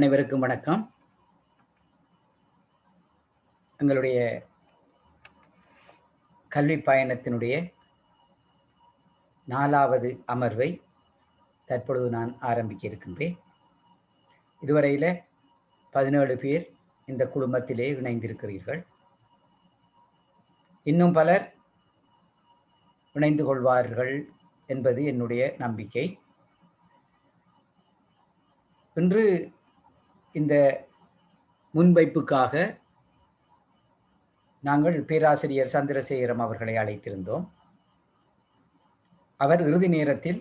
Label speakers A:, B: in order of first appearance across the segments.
A: அனைவருக்கும் வணக்கம். எங்களுடைய கல்வி பயணத்தினுடைய 4வது அமர்வை தற்பொழுது நான் ஆரம்பிக்க இருக்கின்றேன். இதுவரையில 17 பேர் இந்த குழுமத்திலே இணைந்திருக்கிறீர்கள். இன்னும் பலர் இணைந்து கொள்வார்கள் என்பது என்னுடைய நம்பிக்கை. இன்று இந்த முன்வைப்புக்காக நாங்கள் பேராசிரியர் சந்திரசேகரம் அவர்களை அழைத்திருந்தோம். அவர் இறுதி நேரத்தில்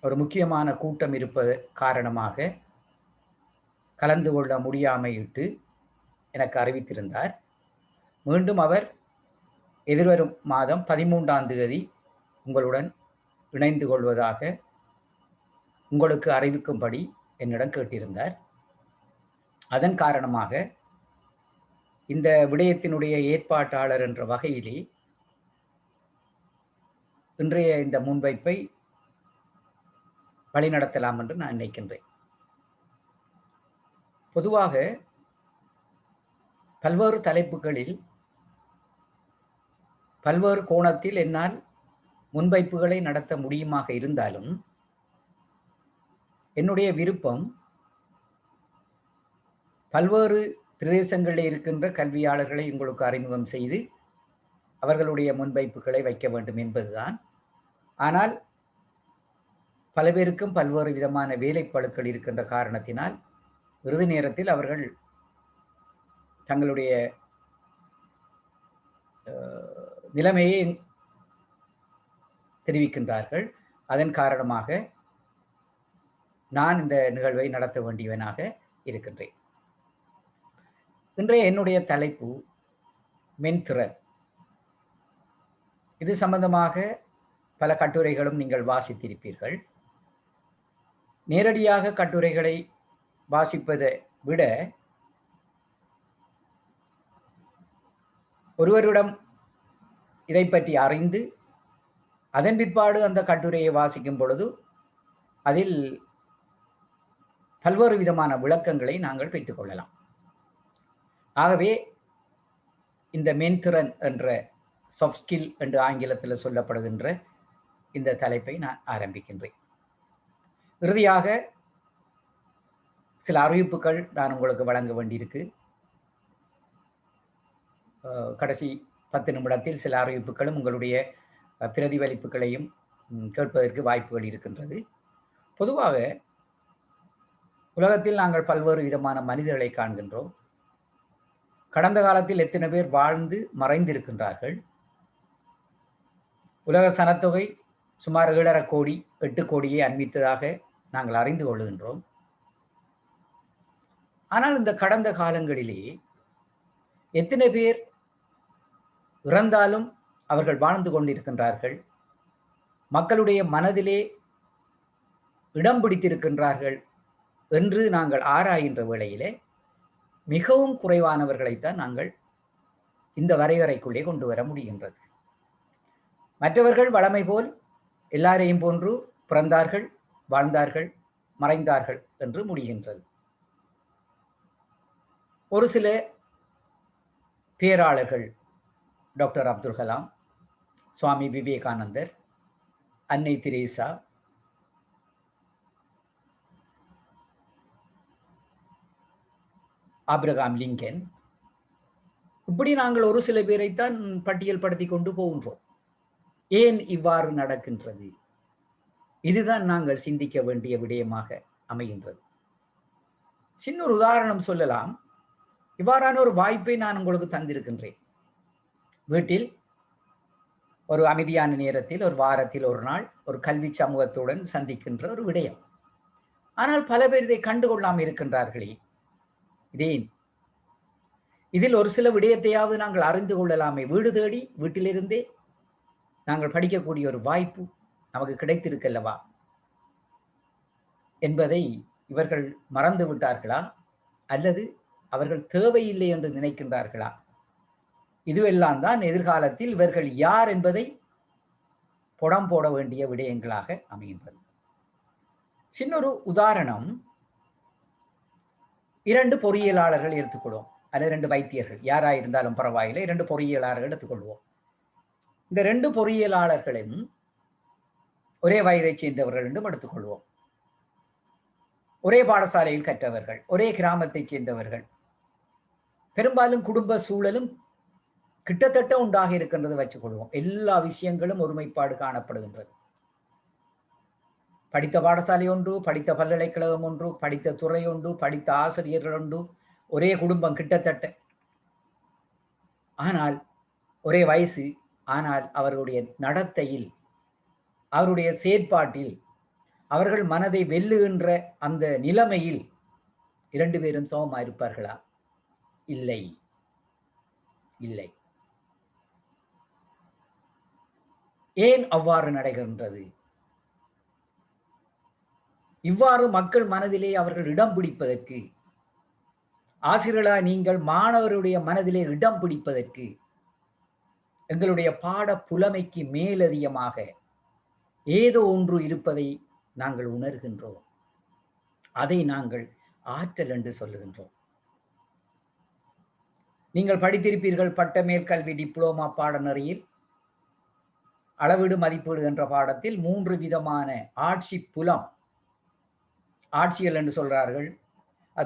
A: ஒரு முக்கியமான கூட்டம் இருப்பது காரணமாக கலந்து கொள்ள முடியாமையிட்டு எனக்கு அறிவித்திருந்தார். மீண்டும் அவர் எதிர்வரும் மாதம் 13ஆம் தேதி உங்களுடன் இணைந்து கொள்வதாக உங்களுக்கு அறிவிக்கும்படி என்னிடம் கேட்டிருந்தார். அதன் காரணமாக இந்த விடயத்தினுடைய ஏற்பாட்டாளர் என்ற வகையிலே இன்றைய இந்த முன்வைப்பை வழிநடத்தலாம் என்று நான் நினைக்கின்றேன். பொதுவாக பல்வேறு தலைப்புகளில் பல்வேறு கோணத்தில் என்னால் முன்வைப்புகளை நடத்த முடியுமாக இருந்தாலும் என்னுடைய விருப்பம் பல்வேறு பிரதேசங்களில் இருக்கின்ற கல்வியாளர்களை உங்களுக்கு அறிமுகம் செய்து அவர்களுடைய முன்வைப்புகளை வைக்க வேண்டும் என்பதுதான். ஆனால் பல பேருக்கும் பல்வேறு விதமான வேலைப்பளுக்கள் இருக்கின்ற காரணத்தினால் இறுதி நேரத்தில் அவர்கள் தங்களுடைய நிலைமையை தெரிவிக்கின்றார்கள். அதன் காரணமாக நான் இந்த நிகழ்வை நடத்த வேண்டியவனாக இருக்கின்றேன். இன்றைய என்னுடைய தலைப்பு மென்திறன். இது சம்பந்தமாக பல கட்டுரைகளும் நீங்கள் வாசித்திருப்பீர்கள். நேரடியாக கட்டுரைகளை வாசிப்பதை விட ஒருவரிடம் இதை பற்றி அறிந்து அதன் பிற்பாடு அந்த கட்டுரையை வாசிக்கும் பொழுது அதில் பல்வேறு விதமான விளக்கங்களை நாங்கள் பெற்றுக் கொள்ளலாம். ஆகவே இந்த மென்திறன் என்ற சாஃப்ட் ஸ்கில் என்று ஆங்கிலத்தில் சொல்லப்படுகின்ற இந்த தலைப்பை நான் ஆரம்பிக்கின்றேன். இறுதியாக சில அறிவிப்புகள் நான் உங்களுக்கு வழங்க வேண்டியிருக்கு. கடைசி 10 நிமிடத்தில் சில அறிவிப்புகளும் உங்களுடைய பிரதிபலிப்புகளையும் கேட்பதற்கு வாய்ப்புகள் இருக்கின்றது. பொதுவாக உலகத்தில் நாங்கள் பல்வேறு விதமான மனிதர்களை காண்கின்றோம். கடந்த காலத்தில் எத்தனை பேர் வாழ்ந்து மறைந்திருக்கின்றார்கள். உலக சனத்தொகை சுமார் 7.5 கோடி 8 கோடியை அண்மித்ததாக நாங்கள் அறிந்து கொள்கின்றோம். ஆனால் இந்த கடந்த காலங்களிலே எத்தனை பேர் இறந்தாலும் அவர்கள் வாழ்ந்து கொண்டிருக்கின்றார்கள், மக்களுடைய மனதிலே இடம் பிடித்திருக்கின்றார்கள் என்று நாங்கள் ஆராய்கின்ற வேளையிலே மிகவும் குறைவானவர்களைத்தான் நாங்கள் இந்த வரையறைக்குள்ளே கொண்டு வர முடிகின்றது. மற்றவர்கள் வளமை போல் எல்லாரையும் போன்று பிறந்தார்கள், வாழ்ந்தார்கள், மறைந்தார்கள் என்று முடிகின்றது. ஒரு சில பேராளர்கள், டாக்டர் அப்துல் கலாம், சுவாமி விவேகானந்தர், அன்னை தெரேசா, ஆப்ரகாம் லிங்கன், இப்படி நாங்கள் ஒரு சில பேரைத்தான் பட்டியல் படுத்தி கொண்டு போகின்றோம். ஏன் இவ்வாறு நடக்கின்றது? இதுதான் நாங்கள் சிந்திக்க வேண்டிய விடயமாக அமைகின்றது. சின்ன ஒரு உதாரணம் சொல்லலாம். இவ்வாறான ஒரு வாய்ப்பை நான் உங்களுக்கு தந்திருக்கின்றேன். வீட்டில் ஒரு அமைதியான நேரத்தில் ஒரு வாரத்தில் ஒரு நாள் ஒரு கல்வி சமூகத்துடன் சந்திக்கின்ற ஒரு விடயம். ஆனால் பல பேர் இதை கண்டுகொள்ளாமல் இருக்கின்றார்களே, இதேன்? இதில் ஒரு சில விடயத்தையாவது நாங்கள் அறிந்து கொள்ளலாமே. வீடு தேடி வீட்டிலிருந்தே நாங்கள் படிக்கக்கூடிய ஒரு வாய்ப்பு நமக்கு கிடைத்திருக்கல்லவா என்பதை இவர்கள் மறந்து விட்டார்களா அல்லது அவர்கள் தேவையில்லை என்று நினைக்கின்றார்களா? இதுவெல்லாம் தான் எதிர்காலத்தில் இவர்கள் யார் என்பதை புடம் போட வேண்டிய விடயங்களாக அமைகின்றது. சின்னொரு உதாரணம், 2 பொறியியலாளர்கள் எடுத்துக்கொள்வோம், அல்லது 2 வைத்தியர்கள், யாராயிருந்தாலும் பரவாயில்லை, 2 பொறியியலாளர்கள் எடுத்துக்கொள்வோம். இந்த 2 பொறியியலாளர்களும் ஒரே வயதைச் சேர்ந்தவர்கள் என்றும் எடுத்துக்கொள்வோம். ஒரே பாடசாலையில் கற்றவர்கள், ஒரே கிராமத்தைச் சேர்ந்தவர்கள். பெரும்பாலும் குடும்ப சூழலும் கிட்டத்தட்ட உண்டாக இருக்கின்றது வச்சுக்கொள்வோம். எல்லா விஷயங்களும் ஒருமைப்பாடு காணப்படுகின்றது. படித்த பாடசாலை ஒன்று, படித்த பல்கலைக்கழகம் ஒன்று, படித்த துறை ஒன்று, படித்த ஆசிரியர்கள் ஒன்று, ஒரே குடும்பம் கிட்டத்தட்ட. ஆனால் ஒரே வயசு, ஆனால் அவர்களுடைய நடத்தையில், அவருடைய செயற்பாட்டில், அவர்கள் மனதை வெல்லுகின்ற அந்த நிலைமையில் 2 பேரும் சமமா இருப்பார்களா? இல்லை, இல்லை. ஏன் அவ்வாறு நடக்கின்றது? இவ்வாறு மக்கள் மனதிலே அவர்கள் இடம் பிடிப்பதற்கு, ஆசிரியர்களா நீங்கள் மாணவருடைய மனதிலே இடம் பிடிப்பதற்கு, எங்களுடைய பாட புலமைக்கு மேலதிகமாக ஏதோ ஒன்று இருப்பதை நாங்கள் உணர்கின்றோம். அதை நாங்கள் ஆற்றல் என்று சொல்லுகின்றோம். நீங்கள் படித்திருப்பீர்கள், பட்ட மேற்கல்வி டிப்ளோமா பாடநெறியில் அளவீடு மதிப்பீடு என்ற பாடத்தில் 3 விதமான ஆட்சி புலம், ஆட்சியல் என்று சொல்றார்கள்,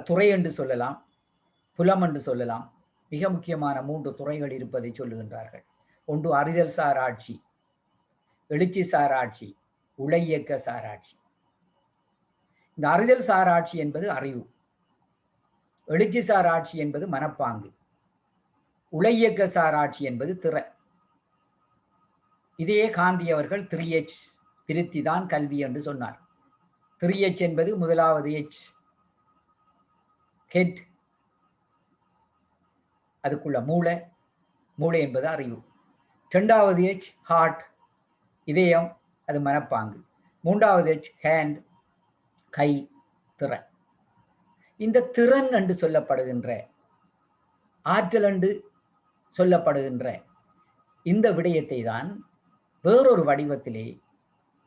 A: துறை என்று சொல்லலாம், புலம் என்று சொல்லலாம். மிக முக்கியமான 3 துறைகள் இருப்பதை சொல்லுகின்றார்கள். ஒன்று அறிதல் சார் ஆட்சி, எழுச்சி சார் ஆட்சி, உழையியக்க சார் ஆட்சி. இந்த அறிதல் சார் ஆட்சி என்பது அறிவு, எழுச்சி சார் ஆட்சி என்பது மனப்பாங்கு, உழையியக்க சார் ஆட்சி என்பது திற. இதையே காந்தி அவர்கள் 3H பிரித்தி தான் கல்வி என்று சொன்னார். 3H என்பது முதலாவது H ஹெட், அதுக்குள்ள மூளை, மூளை என்பது அறிவு. 2வது H ஹார்ட், இதயம், அது மனப்பாங்கு. 3வது H ஹேண்ட், கை, திறன். இந்த திறன் என்று சொல்லப்படுகின்ற, ஆற்றல் என்று சொல்லப்படுகின்ற இந்த விடயத்தை தான் வேறொரு வடிவத்திலே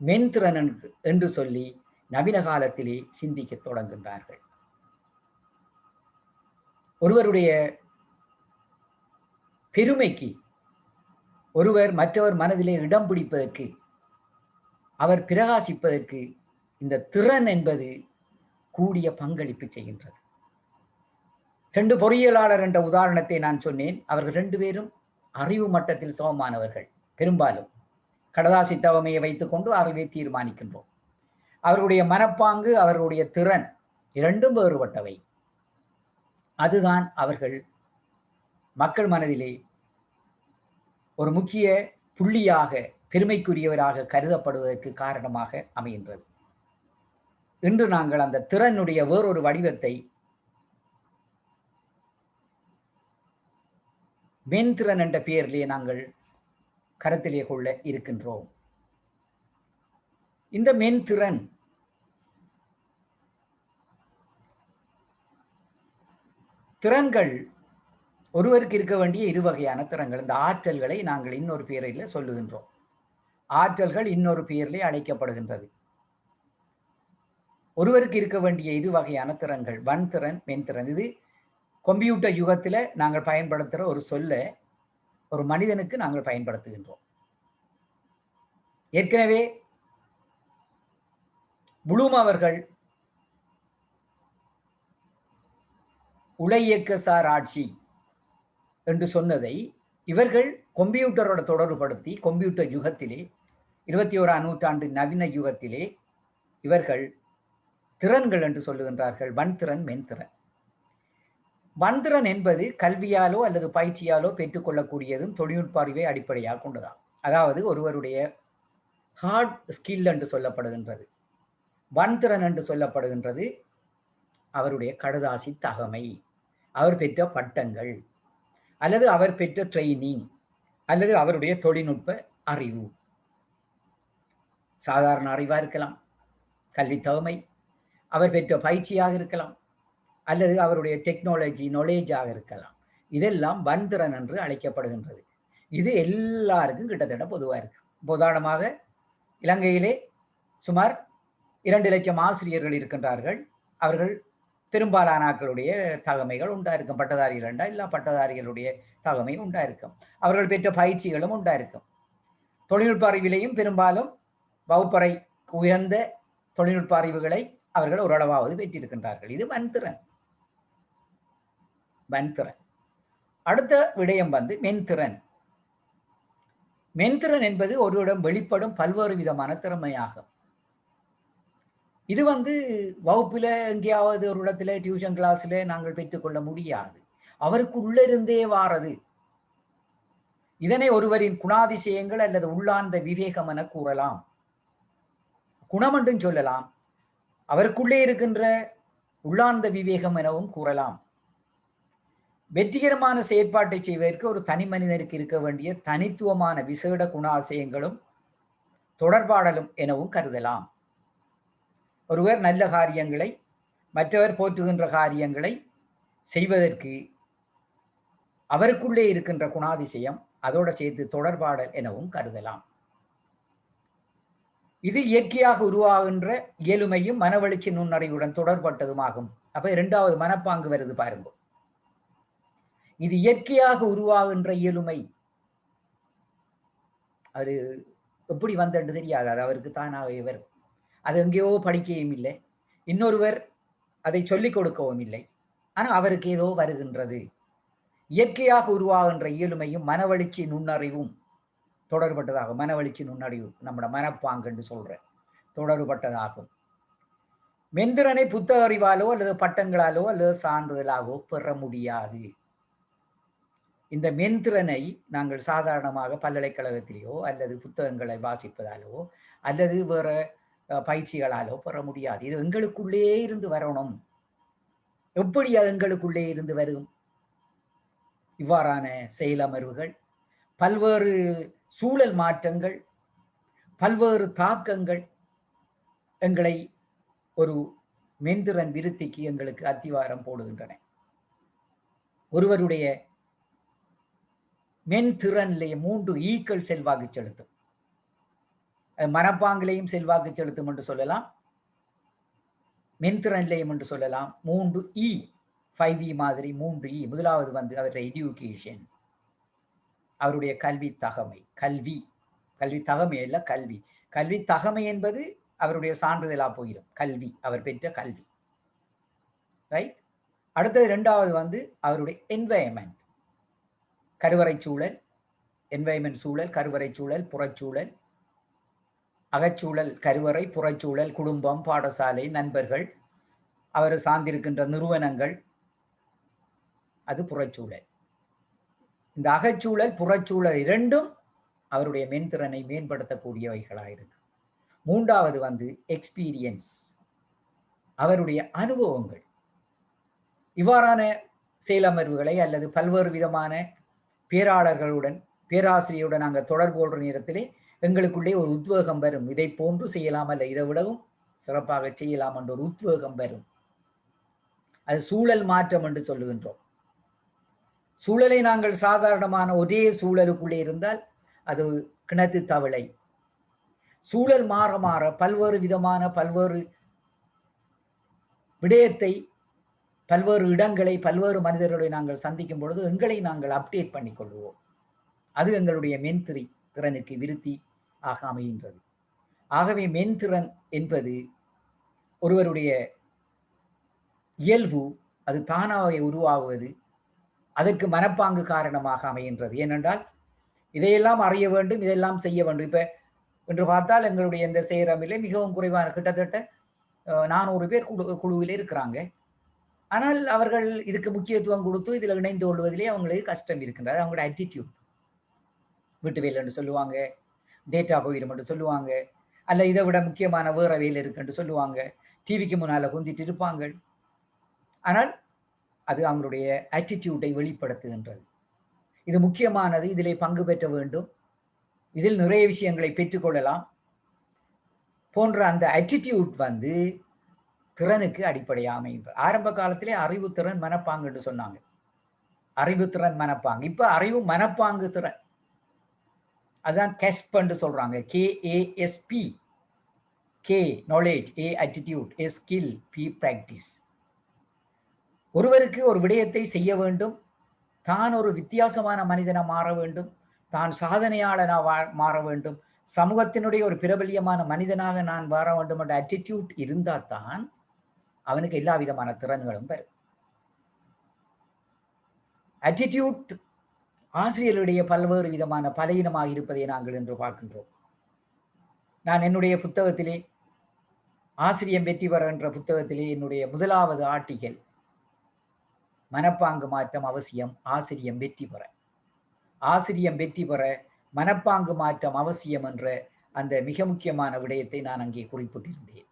A: மென்திறன் என்று சொல்லி நவீன காலத்திலே சிந்திக்க தொடங்குகின்றார்கள். ஒருவருடைய பெருமைக்கு, ஒருவர் மற்றவர் மனதிலே இடம் பிடிப்பதற்கு, அவர் பிரகாசிப்பதற்கு இந்த திறன் என்பது கூடிய பங்களிப்பு செய்கின்றது. 2 பொறியியலாளர் என்ற உதாரணத்தை நான் சொன்னேன். அவர்கள் 2 பேரும் அறிவு மட்டத்தில் சமமானவர்கள். பெரும்பாலும் கடதாசி தவமையை வைத்துக்கொண்டு அறிவை தீர்மானிக்கின்றோம். அவர்களுடைய மனப்பாங்கு, அவர்களுடைய திறன் இரண்டும் வேறுபட்டவை. அதுதான் அவர்கள் மக்கள் மனதிலே ஒரு முக்கிய புள்ளியாக, பெருமைக்குரியவராக கருதப்படுவதற்கு காரணமாக அமைகின்றது. இன்று நாங்கள் அந்த திறனுடைய வேறொரு வடிவத்தை மென்திறன் என்ற பெயரிலே நாங்கள் கருத்திலே கொள்ள இருக்கின்றோம். இந்த மென்திறன் திறன்கள் ஒருவருக்கு இருக்க வேண்டிய 2 வகையான திறன்கள். இந்த ஆற்றல்களை நாங்கள் இன்னொரு பெயரில் சொல்லுகின்றோம். ஆற்றல்கள் இன்னொரு பெயரிலே அழைக்கப்படுகின்றது. ஒருவருக்கு இருக்க வேண்டிய 2 வகையான திறன்கள், வன்திறன், மென்திறன். இது கம்ப்யூட்டர் யுகத்தில் நாங்கள் பயன்படுத்துகிற ஒரு சொல்ல ஒரு மனிதனுக்கு நாங்கள் பயன்படுத்துகின்றோம். ஏற்கனவே ப்ளூம் அவர்கள் உழையியக்க சார் ஆட்சி என்று சொன்னதை இவர்கள் கம்ப்யூட்டரோட தொடர்புபடுத்தி, கம்ப்யூட்டர் யுகத்திலே 21ஆம் நூற்றாண்டு நவீன யுகத்திலே இவர்கள் திறன்கள் என்று சொல்லுகின்றார்கள். வன்திறன், மென்திறன். வன்திறன் என்பது கல்வியாலோ அல்லது பயிற்சியாலோ பெற்றுக்கொள்ளக்கூடியதும் தொழில்நுட்ப அறிவை அடிப்படையாக கொண்டதாகும். அதாவது ஒருவருடைய ஹார்ட் ஸ்கில் என்று சொல்லப்படுகின்றது. வன்திறன் என்று சொல்லப்படுகின்றது அவருடைய கடதாசி தகமை, அவர் பெற்ற பட்டங்கள், அல்லது அவர் பெற்ற ட்ரைனிங், அல்லது அவருடைய தொழில்நுட்ப அறிவு. சாதாரண அறிவாக இருக்கலாம், கல்வி தகமை, அவர் பெற்ற பயிற்சியாக இருக்கலாம், அல்லது அவருடைய டெக்னாலஜி நாலேஜாக இருக்கலாம். இதெல்லாம் வன்திறன் என்று அழைக்கப்படுகின்றது. இது எல்லாருக்கும் கிட்டத்தட்ட பொதுவாக இருக்கு. உதாரணமாக இலங்கையிலே சுமார் 2 லட்சம் ஆசிரியர்கள் இருக்கின்றார்கள். அவர்கள் பெரும்பாலான ஆக்களுடைய தகமைகள் உண்டாயிருக்கும். பட்டதாரிகள் என்றால் எல்லா பட்டதாரிகளுடைய தகமை உண்டாயிருக்கும். அவர்கள் பெற்ற பயிற்சிகளும் உண்டாயிருக்கும். தொழில்நுட்ப அறிவிலையும் பெரும்பாலும் வகுப்பறை உயர்ந்த தொழில்நுட்ப அறிவுகளை அவர்கள் ஓரளவாவது பெற்றிருக்கின்றார்கள். இது வன்திறன். அடுத்த விடயம் மென்திறன். மென்திறன் என்பது ஒருவரிடம் வெளிப்படும் பல்வேறு விதமான திறமையாகும். இது வகுப்புல எங்கேயாவது ஒரு இடத்துல டியூஷன் கிளாஸ்ல நாங்கள் பெற்றுக்கொள்ள முடியாது. அவருக்கு உள்ளிருந்தே வாரது. இதனை ஒருவரின் குணாதிசயங்கள் அல்லது உள்ளார்ந்த விவேகம் என கூறலாம். குணம் என்றும் சொல்லலாம். அவருக்குள்ளே இருக்கின்ற உள்ளார்ந்த விவேகம் எனவும் கூறலாம். வெற்றிகரமான செயற்பாட்டை செய்வதற்கு ஒரு தனி மனிதனுக்கு இருக்க வேண்டிய தனித்துவமான விசேட குணாதிசயங்களும் தொடர்பாடலும் எனவும் கருதலாம். ஒருவர் நல்ல காரியங்களை, மற்றவர் போற்றுகின்ற காரியங்களை செய்வதற்கு அவருக்குள்ளே இருக்கின்ற குணாதிசயம் அதோடு சேர்த்து தொடர்பாடல் எனவும் கருதலாம். இது இயற்கையாக உருவாகின்ற இயலுமையும் மனவளர்ச்சி நுண்ணறிவுடன் தொடர்பட்டதுமாகும். அப்ப இரண்டாவது மனப்பாங்கு வருது பாருங்க. இது இயற்கையாக உருவாகின்ற இயலுமை. அது எப்படி வந்தது தெரியாது. அது அவருக்கு தானாகவே வரும். அது எங்கேயோ படிக்கவும் இல்லை, இன்னொருவர் அதை சொல்லிக் கொடுக்கவும் இல்லை. ஆனால் அவருக்கு ஏதோ வருகின்றது. இயற்கையாக உருவாகின்ற இயலுமையும் மனவளர்ச்சி நுண்ணறிவும் தொடர்பட்டதாகும். மனவளர்ச்சி நுண்ணறிவு நம்மட மனப்பாங்கு என்று சொல்ற தொடர்பட்டதாகும். மென்திறனை புத்தக அறிவாலோ அல்லது பட்டங்களாலோ அல்லது சான்றிதழாகவோ பெற முடியாது. இந்த மென்திறனை நாங்கள் சாதாரணமாக பல்கலைக்கழகத்திலேயோ அல்லது புத்தகங்களை வாசிப்பதாலோ அல்லது வேற பயிற்சிகளாலோ பெற முடியாது. இது எங்களுக்குள்ளே இருந்து வரணும். எப்படி அது எங்களுக்குள்ளே இருந்து வரும்? இவ்வாறான செயலமர்வுகள், பல்வேறு சூழல் மாற்றங்கள், பல்வேறு தாக்கங்கள் எங்களை ஒரு மென்திறன் விருத்திக்கு எங்களுக்கு அத்திவாரம் போடுகின்றன. ஒருவருடைய மென்திறனிலேயே 3 ஈக்கள் செல்வாக்கு செலுத்தும். மனப்பாங்கிலையும் செல்வாக்கு செலுத்தும் என்று சொல்லலாம், மென்திறனிலையும் என்று சொல்லலாம். 3 E, 5E மாதிரி 3 E. முதலாவது அவருடைய எஜுகேஷன், அவருடைய கல்வி தகமை. கல்வி தகமை அல்ல, கல்வி. கல்வி தகமை என்பது அவருடைய சான்றிதழா போயிடும். கல்வி, அவர் பெற்ற கல்வி. ரைட். அடுத்தது இரண்டாவது அவருடைய என்வாயன்மெண்ட், கருவறை சூழல். என்வாயன்மெண்ட் சூழல், கருவறை சூழல், புறச்சூழல். அகச்சூழல் கருவறை, புறச்சூழல் குடும்பம், பாடசாலை, நண்பர்கள், அவர் சார்ந்திருக்கின்ற நிறுவனங்கள், அது புறச்சூழல். இந்த அகச்சூழல் புறச்சூழல் இரண்டும் அவருடைய மென்திறனை மேம்படுத்தக்கூடியவைகளாக இருக்கு. மூன்றாவது எக்ஸ்பீரியன்ஸ், அவருடைய அனுபவங்கள். இவ்வாறான செயலமர்வுகளை அல்லது பல்வேறு விதமான பேராசிரியருடன் நாங்கள் தொடர்பு கொள்ற நேரத்திலே எங்களுக்குள்ளே ஒரு உத்வேகம் வரும். இதை போன்று செய்யலாம், அல்ல இதை விடவும் சிறப்பாக செய்யலாம் என்ற ஒரு உத்வேகம் வரும். அது சூழல் மாற்றம் என்று சொல்லுகின்றோம். சூழலை நாங்கள் சாதாரணமான ஒரே சூழலுக்குள்ளே இருந்தால் அது கிணத்து தவளை. சூழல் மாற மாற பல்வேறு விதமான பல்வேறு விடயத்தை, பல்வேறு இடங்களை, பல்வேறு மனிதர்களை நாங்கள் சந்திக்கும் பொழுது எங்களை நாங்கள் அப்டேட் பண்ணி கொள்வோம். அது எங்களுடைய மென்திறனுக்கு விருத்தி ஆக அமைகின்றது. ஆகவே மென்திறன் என்பது ஒருவருடைய இயல்பு, அது தானாக உருவாகுவது, அதற்கு மனப்பாங்கு காரணமாக அமைகின்றது. ஏனென்றால் இதையெல்லாம் அறிய வேண்டும், இதெல்லாம் செய்ய வேண்டும். இப்ப என்று பார்த்தால் எங்களுடைய இந்த சேரமிலே மிகவும் குறைவான, கிட்டத்தட்ட 400 பேர் குழுவில் இருக்கிறாங்க. ஆனால் அவர்கள் இதுக்கு முக்கியத்துவம் கொடுத்து இதில் இணைந்து கொள்வதிலே அவங்களுக்கு கஷ்டம் இருக்கின்றது. அவங்களோட ஆட்டிடியூட், வீட்டு வேலை என்று சொல்லுவாங்க, டேட்டா போயிடும் என்று சொல்லுவாங்க, அல்ல இதை விட முக்கியமான வேற வேலை இருக்குன்னு சொல்லுவாங்க, டிவிக்கு முன்னால குந்திட்டு இருப்பாங்க. ஆனால் அது அவங்களுடைய ஆட்டிடியூட்டை வெளிப்படுத்துகின்றது. இது முக்கியமானது, இதிலே பங்கு பெற்ற வேண்டும், இதில் நிறைய விஷயங்களை பெற்றுக்கொள்ளலாம் போன்ற அந்த ஆட்டிடியூட் திறனுக்கு அடிப்படையாக அமைகின்றது. ஆரம்ப காலத்திலே அறிவுத்திறன் மனப்பாங்கு என்று சொன்னாங்க. அறிவுத்திறன் மனப்பாங்கு. இப்ப அறிவு மனப்பாங்கு திறன், அதுதான் கெஸ்ப் என்று சொல்றாங்க. KASP. K knowledge, A attitude, S skill, P practice. ஒருவருக்கு ஒரு விடயத்தை செய்ய வேண்டும், தான் ஒரு வித்தியாசமான மனிதனா மாற வேண்டும், தான் சாதனையாளனா மாற வேண்டும், சமூகத்தினுடைய ஒரு பிரபல்யமான மனிதனாக நான் மாற வேண்டும் என்ற அட்டிடியூட் இருந்தால் தான் அவனுக்கு எல்லா விதமான திறன்களும் பெறும். அட்டிடியூட் ஆசிரியர்களுடைய பல்வேறு விதமான பலவீனமாக இருப்பதை நாங்கள் இன்று பார்க்கின்றோம். நான் என்னுடைய புத்தகத்திலே ஆசிரியம் வெற்றி பெற என்ற புத்தகத்திலே என்னுடைய முதலாவது ஆர்டிகல் மனப்பாங்கு மாற்றம் அவசியம், ஆசிரியம் வெற்றி பெற. ஆசிரியம் வெற்றி பெற மனப்பாங்கு மாற்றம் அவசியம் என்ற அந்த மிக முக்கியமான விடயத்தை நான் அங்கே குறிப்பிட்டிருந்தேன்.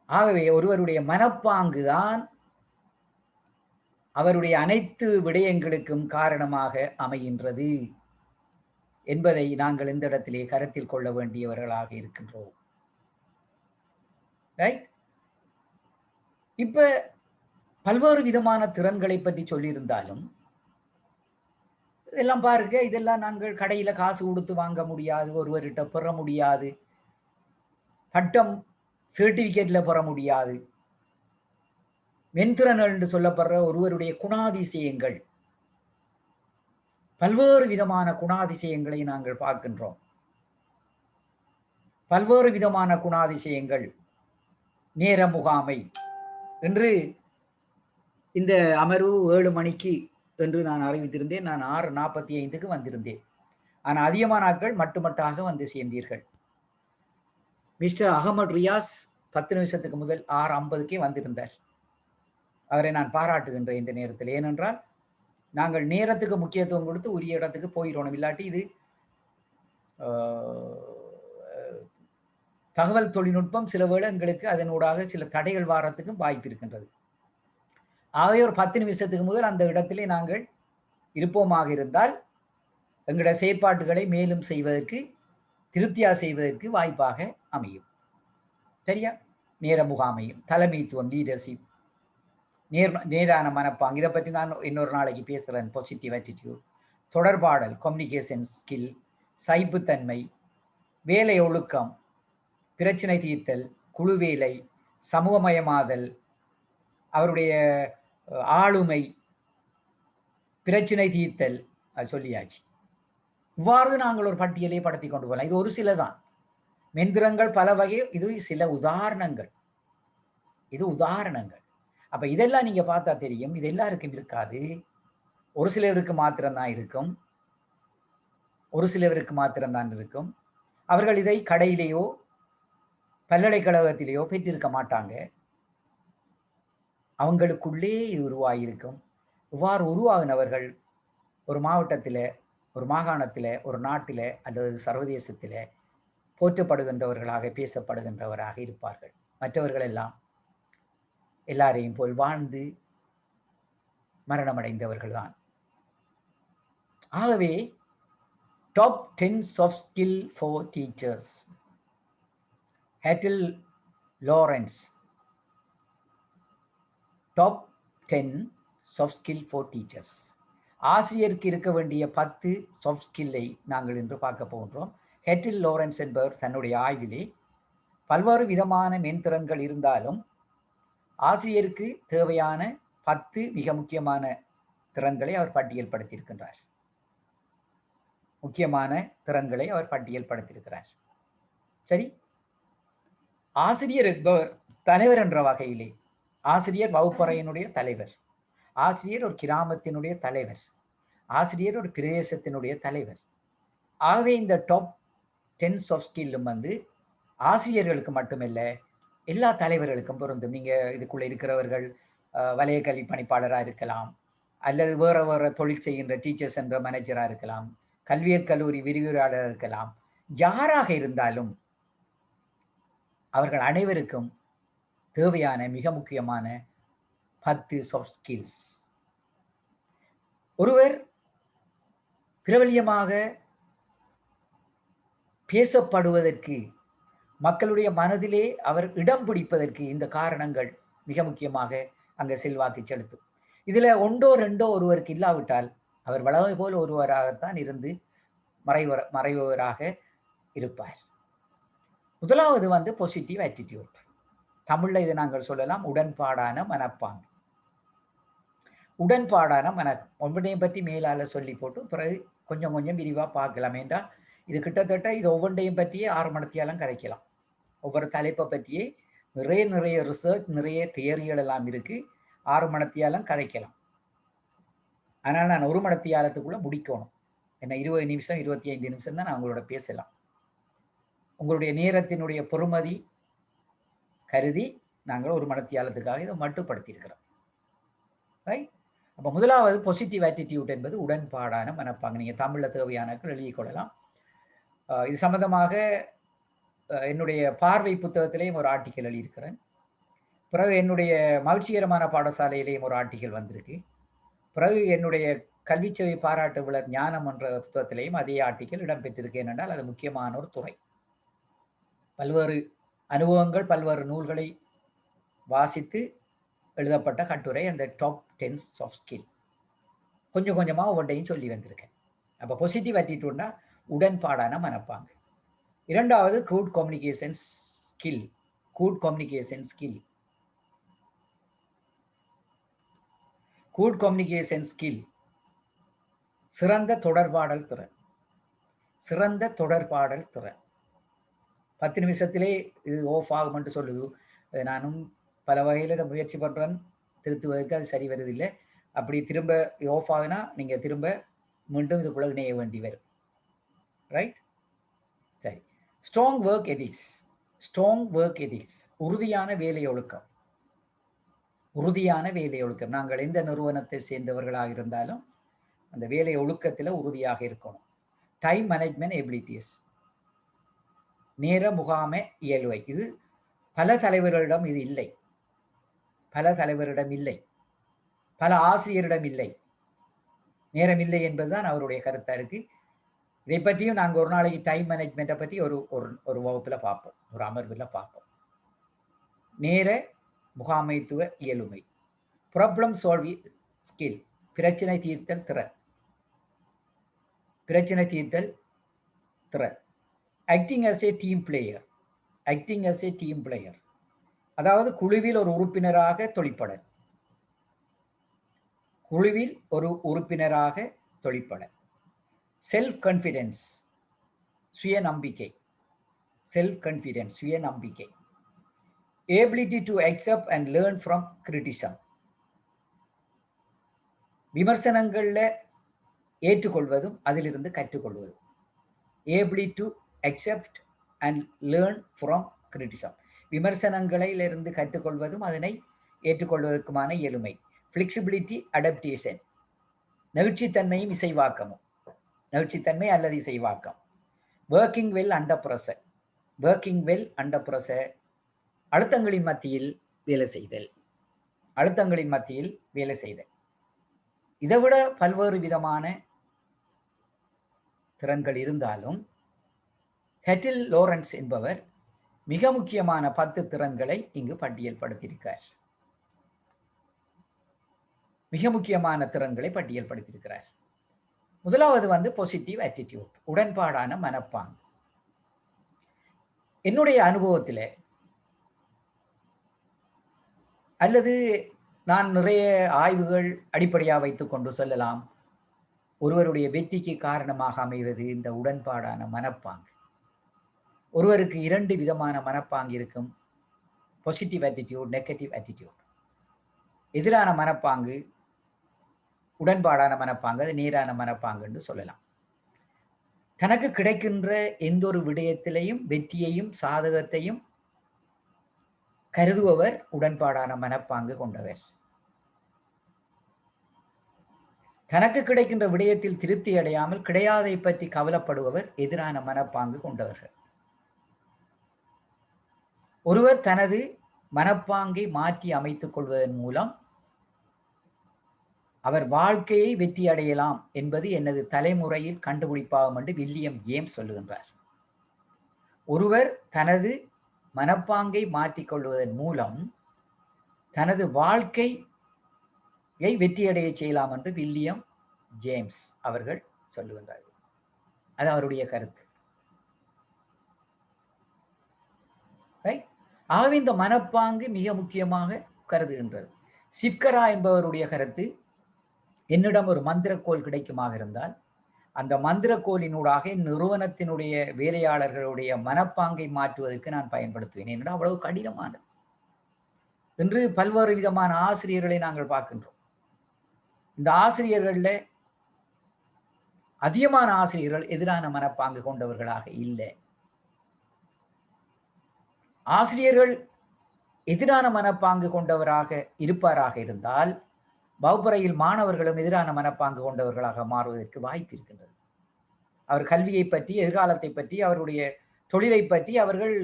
A: ஆகவே ஒருவருடைய மனப்பாங்குதான் அவருடைய அனைத்து விடயங்களுக்கும் காரணமாக அமைகின்றது என்பதை நாங்கள் இந்த இடத்திலே கருத்தில் கொள்ள வேண்டியவர்களாக இருக்கின்றோம். ரைட்? இப்ப பல்வேறு விதமான திறன்களை பற்றி சொல்லியிருந்தாலும் இதெல்லாம் பாருங்க, இதெல்லாம் நாங்கள் கடையில காசு கொடுத்து வாங்க முடியாது, ஒருவர்கிட்ட பெற முடியாது, பட்டம் சர்டிபிகேட்ல பெற முடியாது. மென்திறன்கள் என்று சொல்லப்படுற ஒருவருடைய குணாதிசயங்கள், பல்வேறு விதமான குணாதிசயங்களை நாங்கள் பார்க்கின்றோம். பல்வேறு விதமான குணாதிசயங்கள். நேர முகாமை என்று இந்த அமர்வு 7 மணிக்கு என்று நான் அறிவித்திருந்தேன். நான் 6:45க்கு வந்திருந்தேன். ஆனால் அதிகமான நாட்கள் மட்டுமட்டாக வந்து சேர்ந்தீர்கள். மிஸ்டர் அகமது ரியாஸ் 10 நிமிஷத்துக்கு முதல் 6:50க்கே வந்திருந்தார். அவரை நான் பாராட்டுகின்றேன் இந்த நேரத்தில். ஏனென்றால் நாங்கள் நேரத்துக்கு முக்கியத்துவம் கொடுத்து உரிய இடத்துக்கு போயிடணும். இல்லாட்டி இது தகவல் தொழில்நுட்பம் சில வேளை எங்களுக்கு அதனூடாக சில தடைகள் வாரத்துக்கும் வாய்ப்பு இருக்கின்றது. ஆகவே ஒரு 10 நிமிஷத்துக்கு முதல் அந்த இடத்திலே நாங்கள் இருப்போமாக இருந்தால் எங்களுடைய செயற்பாட்டுகளை மேலும் செய்வதற்கு, திருப்தியா செய்வதற்கு வாய்ப்பாக அமையும். சரியா? நேர முகாமையும், தலைமைத்துவம், லீடர்ஷிப், நேரான மனப்பாங்கு, இதை பற்றி நான் இன்னொரு நாளைக்கு பேசுகிறேன். பாசிட்டிவ் ஆட்டிடியூட், தொடர்பாடல், கம்யூனிகேஷன் ஸ்கில், சைப்புத்தன்மை, வேலை ஒழுக்கம், பிரச்சனை தீர்த்தல், குழு வேலை, சமூகமயமாதல், அவருடைய ஆளுமை, பிரச்சனை தீர்த்தல், அது சொல்லியாச்சு. இவ்வாறு நாங்கள் ஒரு பட்டியலை படுத்தி கொண்டு போகலாம். இது ஒரு சில தான். மென்திறன்கள் பல வகை, இது சில உதாரணங்கள். இது உதாரணங்கள். அப்ப இதெல்லாம் நீங்க பார்த்தா தெரியும், இது எல்லாருக்கும் இருக்காது. ஒரு சிலருக்கு மாத்திரம்தான் இருக்கும். ஒரு சிலருக்கு மாத்திரம்தான் இருக்கும். அவர்கள் இதை கடையிலேயோ பல்கலைக்கழகத்திலேயோ பெற்றிருக்க மாட்டாங்க. அவங்களுக்குள்ளே இது உருவாகியிருக்கும். இவ்வாறு உருவாகினவர்கள் ஒரு மாவட்டத்தில், ஒரு மாகாணத்தில், ஒரு நாட்டில் அல்லது சர்வதேசத்தில் போற்றப்படுகின்றவர்களாக, பேசப்படுகின்றவராக இருப்பார்கள். மற்றவர்கள் எல்லாம் எல்லாரையும் போல் வாழ்ந்து மரணமடைந்தவர்கள் தான். ஆகவே top 10 soft skill for teachers, ஹேட்டில் Lawrence. Top 10 soft skill for teachers. ஆசிரியருக்கு இருக்க வேண்டிய 10 சாஃப்ட் ஸ்கில்லை நாங்கள் இன்று பார்க்க போகின்றோம். ஹேட்டில் லாரன்ஸ் என்பவர் தன்னுடைய ஆய்விலே பல்வேறு விதமான மென்திறன்கள் இருந்தாலும் ஆசிரியருக்கு தேவையான 10 மிக முக்கியமான திறன்களை அவர் பட்டியல் படுத்தியிருக்கின்றார். முக்கியமான திறன்களை அவர் பட்டியல் படுத்தியிருக்கிறார். சரி, ஆசிரியர் என்பவர் தலைவர் என்ற வகையிலே, ஆசிரியர் வகுப்பறையினுடைய தலைவர், ஆசிரியர் ஒரு கிராமத்தினுடைய தலைவர், ஆசிரியர் ஒரு பிரதேசத்தினுடைய தலைவர். ஆகவே இந்த டாப் 10 சாஃப்ட் ஸ்கில்லும் ஆசிரியர்களுக்கு மட்டுமல்ல, எல்லா தலைவர்களுக்கும் பொருந்தும். நீங்க இதுக்குள்ள இருக்கிறவர்கள் வலய கல்வி பணிப்பாளராக இருக்கலாம், அல்லது வேற வேற தொழில் செய்கின்ற டீச்சர்ஸ் என்ற மேனேஜராக இருக்கலாம், கல்வியற் கல்லூரி விரிவுரையாளர் இருக்கலாம். யாராக இருந்தாலும் அவர்கள் அனைவருக்கும் தேவையான மிக முக்கியமான 10 சாஃப்ட் ஸ்கில்ஸ். ஒருவர் பிரபல்யமாக பேசப்படுவதற்கு, மக்களுடைய மனதிலே அவர் இடம் பிடிப்பதற்கு இந்த காரணங்கள் மிக முக்கியமாக அங்கே செல்வாக்கு செலுத்தும். இதுல ஒன்றோ ரெண்டோ ஒருவருக்கு இல்லாவிட்டால் அவர் வளமை போல் ஒருவராகத்தான் இருந்து மறைவராக இருப்பார். முதலாவது வந்து பாசிட்டிவ் ஆட்டிடியூட். தமிழ்ல இதை நாங்கள் சொல்லலாம் உடன்பாடான மனப்பாங்கு. உடன்பாடான ஒவ்வொன்றையும் பற்றி மேலால சொல்லி போட்டு பிறகு கொஞ்சம் கொஞ்சம் விரிவா பார்க்கலாம். ஏண்டா இது கிட்டத்தட்ட இது ஒவ்வொன்றையும் பற்றியே 6 மணித்தியாலம் கதைக்கலாம். ஒவ்வொரு தலைப்பை பற்றியே நிறைய ரிசர்ச், நிறைய தியரிகள் எல்லாம் இருக்கு. 6 மணித்தியாலம் கதைக்கலாம். ஆனால் நான் 1 மணித்தியாலத்துக்குள்ள முடிக்கணும். என்ன 20 நிமிஷம் 25 நிமிஷம் தான் நான் உங்களோட பேசலாம். உங்களுடைய நேரத்தினுடைய பொறுமதி கருதி நாங்கள் 1 மணித்தியாலத்துக்காக இதை மட்டுப்படுத்தியிருக்கிறோம். ரைட்? அப்போ முதலாவது பாசிட்டிவ் ஆட்டிடியூட் என்பது உடன்பாடான மனப்பாங்கு. நீங்கள் தமிழில் தேவையானக்கள் எழுதிக் கொள்ளலாம். இது சம்பந்தமாக என்னுடைய பார்வை புத்தகத்திலேயும் ஒரு ஆர்டிக்கல் எழுதியிருக்கிறேன். பிறகு என்னுடைய மகிழ்ச்சிகரமான பாடசாலையிலேயும் ஒரு ஆர்டிக்கல் வந்திருக்கு. பிறகு என்னுடைய கல்விச்சேவை பாராட்டு விழர் ஞானம் என்ற புத்தகத்திலேயும் அதே ஆர்டிக்கல் இடம்பெற்றிருக்கு. ஏனென்றால் அது முக்கியமான ஒரு துறை. பல்வேறு அனுபவங்கள், பல்வேறு நூல்களை வாசித்து எழுதப்பட்ட கட்டுரை அந்த டாப் 10 சாஃப்ட் ஸ்கில். கொஞ்சம் கொஞ்சமாக ஒவ்வொன்றையும் சொல்லி வந்திருக்கேன். அப்போ பாசிட்டிவ் ஆட்டிடியூட்னா உடன்பாடான மனப்பாங்கு. இரண்டாவது good communication skill. Good communication skill. Good communication skill சிறந்த தொடர்பாடல் திறன். சிறந்த தொடர்பாடல் திறன். 10 நிமிஷத்திலே இது ஆஃப் ஆகும்னு சொல்லுது. நானும் பல வகையில் இதை முயற்சி பண்ணுறேன், திருத்துவதற்கு அது சரி வருதில்லை. அப்படி திரும்ப ஆஃப் ஆகுனா நீங்கள் திரும்ப மீண்டும் இதுக்குள்ள இணைய வேண்டி வரும். ரைட்? சரி. Strong work ethics. Strong work ethics உறுதியான வேலை ஒழுக்கம். உறுதியான வேலை ஒழுக்கம். நாங்கள் எந்த நிறுவனத்தை சேர்ந்தவர்களாக இருந்தாலும் அந்த வேலை ஒழுக்கத்தில் உறுதியாக இருக்கணும். Time management abilities. நேர முகாம இயல்பை. இது பல தலைவர்களிடம் இது இல்லை. பல தலைவரிடம் இல்லை. பல ஆசிரியரிடம் இல்லை. நேரம் இல்லை என்பதுதான் அவருடைய கருத்தா இருக்கு. இதை பற்றியும் நாங்கள் ஒரு நாளைக்கு டைம் மேனேஜ்மெண்ட்டை பற்றி ஒரு வகுப்பில் பார்ப்போம், ஒரு அமர்வில் பார்ப்போம். நேர முகாமைத்துவ இயலுமை. Problem solving skill. பிரச்சனை தீர்த்தல் திறன். பிரச்சனை தீர்த்தல் திறன். Acting as a team player. Acting as a team player அதாவது குழுவில் ஒரு உறுப்பினராக தொழிற்படல். குழுவில் ஒரு உறுப்பினராக தொழிற்படல். செல்ஃப் கான்ஃபிடென்ஸ் சுய நம்பிக்கை. செல்ஃப் கான்ஃபிடென்ஸ் சுய நம்பிக்கை. Ability to accept and learn from criticism. விமர்சனங்களில் ஏற்றுக்கொள்வதும் அதிலிருந்து கற்றுக்கொள்வதும். Ability to accept and learn from criticism. விமர்சனங்களிலிருந்து கற்றுக்கொள்வதும் அதனை ஏற்றுக்கொள்வதற்குமான இயலுமை. Flexibility adaptation. நெகிழ்ச்சித்தன்மையும் இசைவாக்கமும். நெகிழ்ச்சித்தன்மை அல்லது இசைவாக்கம். Working well under pressure. Working well under pressure அழுத்தங்களின் மத்தியில் வேலை செய்தல். அழுத்தங்களின் மத்தியில் வேலை செய்தல். இதைவிட பல்வேறு விதமான திறன்கள் இருந்தாலும் ஹெட்டில் லாரன்ஸ் என்பவர் மிக முக்கியமான 10 திறன்களை இங்கு பட்டியல்படுத்தியிருக்கிறார். மிக முக்கியமான திறன்களை பட்டியல்படுத்தியிருக்கிறார். முதலாவது வந்து பாசிட்டிவ் ஆட்டிடியூட், உடன்பாடான மனப்பாங்கு. என்னுடைய அனுபவத்தில் அல்லது நான் நிறைய ஆய்வுகள் அடிப்படையாக வைத்துக் கொண்டு சொல்லலாம், ஒருவருடைய வெற்றிக்கு காரணமாக அமைவது இந்த உடன்பாடான மனப்பாங்கு. ஒருவருக்கு 2 விதமான மனப்பாங்கு இருக்கும். Positive attitude, negative attitude. எதிரான மனப்பாங்கு உடன்பாடான மனப்பாங்கு, அது நேரான மனப்பாங்கு என்று சொல்லலாம். தனக்கு கிடைக்கின்ற எந்த ஒரு விடயத்திலையும் வெற்றியையும் சாதகத்தையும் கருதுபவர் உடன்பாடான மனப்பாங்கு கொண்டவர். தனக்கு கிடைக்கின்ற விடயத்தில் திருப்தி அடையாமல் கிடையாதை பற்றி கவலைப்படுபவர் எதிரான மனப்பாங்கு கொண்டவர்கள். ஒருவர் தனது மனப்பாங்கை மாற்றி அமைத்துக் கொள்வதன் மூலம் அவர் வாழ்க்கையை வெற்றி அடையலாம் என்பது எனது தலைமுறையில் கண்டுபிடிப்பாகும் என்று வில்லியம் ஜேம்ஸ் சொல்லுகின்றார். ஒருவர் தனது மனப்பாங்கை மாற்றிக்கொள்வதன் மூலம் தனது வாழ்க்கையை வெற்றியடைய செய்யலாம் என்று வில்லியம் ஜேம்ஸ் அவர்கள் சொல்லுகின்றார்கள். அது அவருடைய கருத்து. ரைட். ஆகவே இந்த மனப்பாங்கு மிக முக்கியமாக கருதுகின்றது. சிப்கரா என்பவருடைய கருத்து, என்னிடம் ஒரு மந்திரக்கோள் கிடைக்குமாக இருந்தால் அந்த மந்திரக்கோளினூடாக நிறுவனத்தினுடைய வேலையாளர்களுடைய மனப்பாங்கை மாற்றுவதற்கு நான் பயன்படுத்துவேன். ஏனென்றால் அவ்வளவு கடினமானது. இன்று பல்வேறு விதமான ஆசிரியர்களை நாங்கள் பார்க்கின்றோம். இந்த ஆசிரியர்கள்ல அதிகமான ஆசிரியர்கள் எதிரான மனப்பாங்கு கொண்டவர்களாக இல்லை. ஆசிரியர்கள் எதிரான மனப்பாங்கு கொண்டவராக இருப்பாராக இருந்தால் வகுப்பறையில் மாணவர்களும் எதிரான மனப்பாங்கு கொண்டவர்களாக மாறுவதற்கு வாய்ப்பு இருக்கின்றது. அவர் கல்வியை பற்றி, எதிர்காலத்தை பற்றி, அவருடைய தொழிலை பற்றி அவர்கள்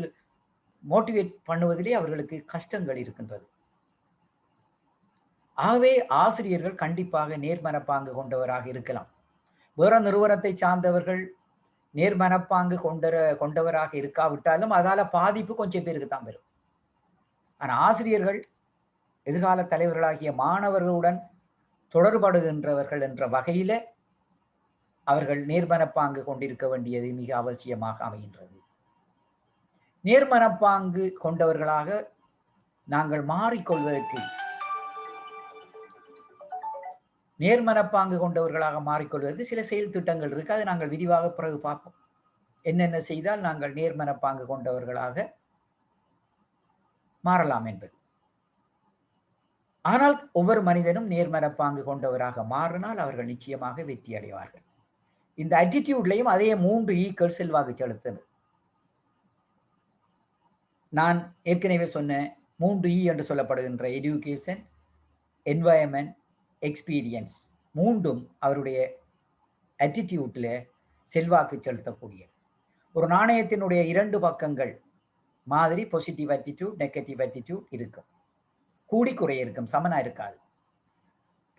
A: மோட்டிவேட் பண்ணுவதிலே அவர்களுக்கு கஷ்டங்கள் இருக்கின்றது. ஆகவே ஆசிரியர்கள் கண்டிப்பாக நேர்மனப்பாங்கு கொண்டவராக இருக்கலாம். வேற நிறுவனத்தை சார்ந்தவர்கள் நேர்மனப்பாங்கு கொண்டவராக இருக்காவிட்டாலும் அதால பாதிப்பு கொஞ்சம் பேருக்கு தான் வரும். ஆனால் ஆசிரியர்கள் எதிர்கால தலைவர்களாகிய மாணவர்களுடன் தொடர்படுகின்றவர்கள் என்ற வகையில அவர்கள் நேர்மனப்பாங்கு கொண்டிருக்க வேண்டியது மிக அவசியமாக அமைகின்றது. நேர்மனப்பாங்கு கொண்டவர்களாக நாங்கள் மாறிக்கொள்வதற்கு நேர்மனப்பாங்கு கொண்டவர்களாக மாறிக்கொள்வதற்கு சில செயல் திட்டங்கள் இருக்கு. அதை நாங்கள் விரிவாக பிறகு பார்ப்போம். என்னென்ன செய்தால் நாங்கள் நேர்மனப்பாங்கு கொண்டவர்களாக மாறலாம் என்பது. ஆனால் ஒவ்வொரு மனிதனும் நேர்மனப்பாங்கு கொண்டவராக மாறினால் அவர்கள் நிச்சயமாக வெற்றி அடைவார்கள். இந்த ஆட்டிடியூட்லையும் அதே 3 ஈக்கள் செல்வாக்கு செலுத்தது. நான் ஏற்கனவே சொன்ன 3 இ என்று சொல்லப்படுகின்ற எஜுகேஷன், என்வாயன்மெண்ட், எக்ஸ்பீரியன்ஸ், மூன்றும் அவருடைய ஆட்டிடியூட்ல செல்வாக்கு செலுத்தக்கூடியது. ஒரு நாணயத்தினுடைய 2 பக்கங்கள் மாதிரி பாசிட்டிவ் ஆட்டிடியூட், நெகட்டிவ் ஆட்டிடியூட் இருக்கும். கூடி குறைய இருக்கும், சமனா இருக்காது.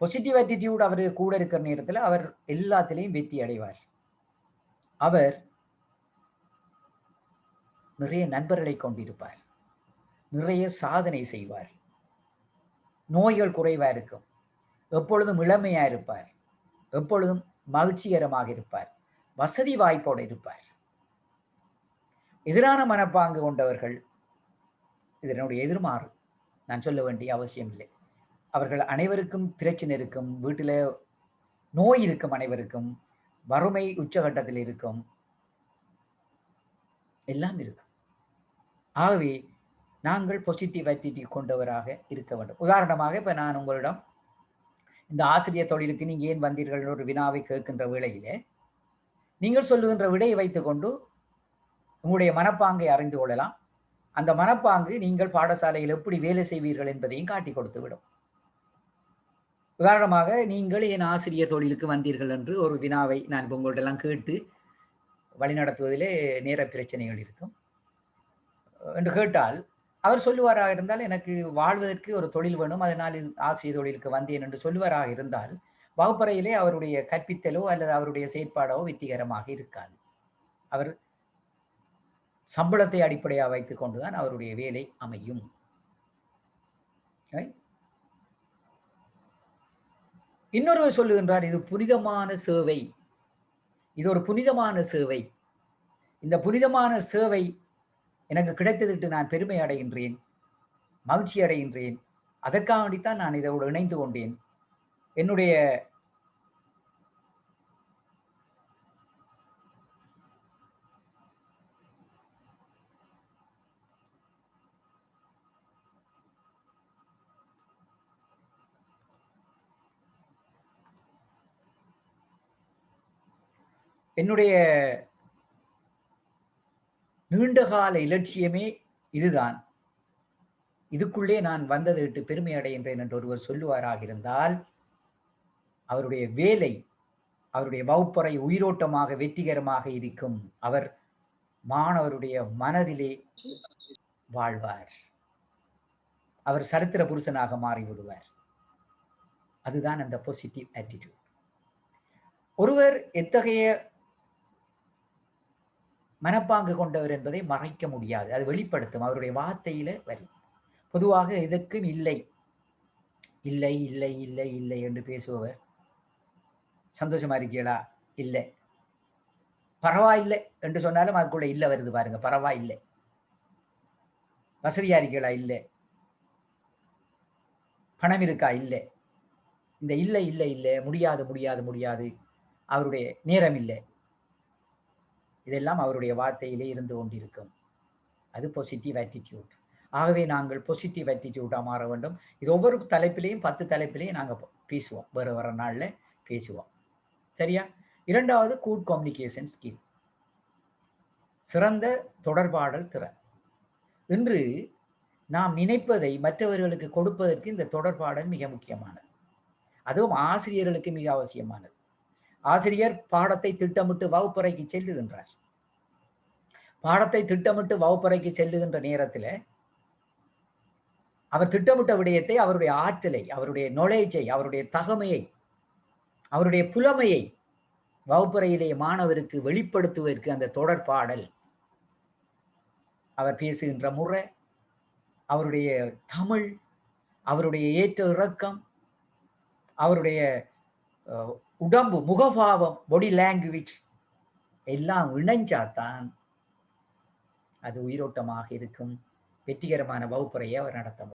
A: பாசிட்டிவ் ஆட்டிடியூட் அவர் கூட இருக்கிற நேரத்தில் அவர் எல்லாத்திலையும் வெற்றி அடைவார். அவர் நிறைய நண்பர்களை கொண்டிருப்பார், நிறைய சாதனை செய்வார், நோய்கள் குறைவா இருக்கும், எப்பொழுதும் இளமையா இருப்பார், எப்பொழுதும் மகிழ்ச்சிகரமாக இருப்பார், வசதி வாய்ப்போடு இருப்பார். எதிரான மனப்பாங்கு கொண்டவர்கள் இதனுடைய எதிர்மாறு. நான் சொல்ல வேண்டிய அவசியம் இல்லை. அவர்கள் அனைவருக்கும் பிரச்சனை இருக்கும், வீட்டில் நோய் இருக்கும், அனைவருக்கும் வறுமை உச்சகட்டத்தில் இருக்கும், எல்லாம் இருக்கும். ஆகவே நாங்கள் பாசிட்டிவ் ஆட்டிடியூட் கொண்டவராக இருக்க வேண்டும். உதாரணமாக இப்ப நான் உங்களிடம் இந்த ஆசிரியர் தொழிலுக்கு நீங்க ஏன் வந்தீர்கள் ஒரு வினாவை கேட்கின்ற வேளையிலே நீங்கள் சொல்லுகின்ற விடையை வைத்துக்கொண்டு உங்களுடைய மனப்பாங்கை அறிந்து கொள்ளலாம். அந்த மனப்பாங்கு நீங்கள் பாடசாலையில் எப்படி வேலை செய்வீர்கள் என்பதையும் காட்டி கொடுத்து விடும். உதாரணமாக நீங்கள் என் ஆசிரியர் தொழிலுக்கு வந்தீர்கள் என்று ஒரு வினாவை நான் இப்போ உங்கள்ட்ட எல்லாம் கேட்டு வழிநடத்துவதிலே நேர பிரச்சனைகள் இருக்கும் என்று கேட்டால் அவர் சொல்லுவாராக இருந்தால் எனக்கு வாழ்வதற்கு ஒரு தொழில் வேணும், அதனால் ஆசிரியர் தொழிலுக்கு வந்தேன் என்று சொல்லுவாராக இருந்தால் வகுப்பறையிலே அவருடைய கற்பித்தலோ அல்லது அவருடைய செயற்பாடோ வெற்றிகரமாக இருக்காது. அவர் சம்பளத்தை அடிப்படையாக வைத்துக் கொண்டுதான் அவருடைய வேலை அமையும். இன்னொருவர் சொல்லுகின்றார், இது புனிதமான சேவை, இது ஒரு புனிதமான சேவை, இந்த புனிதமான சேவை எனக்கு கிடைத்ததிட்டு நான் பெருமை அடைகின்றேன், மகிழ்ச்சி அடைகின்றேன், அதற்காக வேண்டித்தான் நான் இதோடு இணைந்து கொண்டேன். என்னுடைய என்னுடைய நீண்டகால இலட்சியமே இதுதான், இதுக்குள்ளே நான் வந்ததிட்டு பெருமை அடைகின்றேன் என்று ஒருவர் சொல்லுவாராக இருந்தால் அவருடைய வேலை, அவருடைய வகுப்பறை உயிரோட்டமாக வெற்றிகரமாக இருக்கும். அவர் மாணவருடைய மனதிலே வாழ்வார், அவர் சரித்திர புருஷனாக மாறிவிடுவார். அதுதான் அந்த பாசிட்டிவ் ஆட்டிடியூட். ஒருவர் எத்தகைய மனப்பாங்கு கொண்டவர் என்பதை மறைக்க முடியாது, அது வெளிப்படுத்தும், அவருடைய வார்த்தையில வரும். பொதுவாக இதற்கும் இல்லை இல்லை இல்லை இல்லை இல்லை என்று பேசுபவர் சந்தோஷமா இருக்கீங்களா, இல்லை, பரவாயில்லை என்று சொன்னாலும் அதுக்குள்ள இல்லை வருது பாருங்க, பரவாயில்லை. வசதியா இருக்கீங்களா? இல்லை. பணம் இருக்கா? இல்லை. இந்த இல்லை, இல்லை, இல்லை, முடியாது, முடியாது, முடியாது, அவருடைய நேரம் இல்லை. இதெல்லாம் அவருடைய வார்த்தையிலே இருந்து கொண்டிருக்கும். அது பாசிட்டிவ் ஆட்டிட்யூட். ஆகவே நாங்கள் பாசிட்டிவ் ஆட்டிட்யூடா மாற வேண்டும். இது ஒவ்வொரு தலைப்பிலேயும் 10 தலைப்பிலேயும் நாங்க பேசுவோம். வேற வேற நாள்ல பேசுவோம். சரியா? 2வது குட் கம்யூனிகேஷன் ஸ்கில். சிறந்த தொடர்பாடல் திறன். இன்று நாம் நினைப்பதை மற்றவர்களுக்கு கொடுப்பதற்கு இந்த தொடர்பாடல் மிக முக்கியமானது. அதுவும் ஆசிரியர்களுக்கு மிக அவசியமானது. ஆசிரியர் பாடத்தை திட்டமிட்டு வகுப்பறைக்கு செல்லுகின்றார். பாடத்தை திட்டமிட்டு வகுப்பறைக்கு செல்லுகின்ற நேரத்தில் அவர் திட்டமிட்ட விடயத்தை, அவருடைய ஆற்றலை, அவருடைய நாலேஜை, அவருடைய தகமையை, அவருடைய புலமையை வகுப்பறையிலே மாணவருக்கு வெளிப்படுத்துவதற்கு அந்த தொடர்பாடல், அவர் பேசுகின்ற முறை, அவருடைய தமிழ், அவருடைய ஏற்ற இறக்கம், அவருடைய உடம்பு முகபாவம், பாடி லாங்குவேஜ் எல்லாம் இணைஞ்சாதான் அது உயிரோட்டமாக இருக்கும். வெற்றிகரமான வகுப்பறையை அவர் நடத்த முடியும்.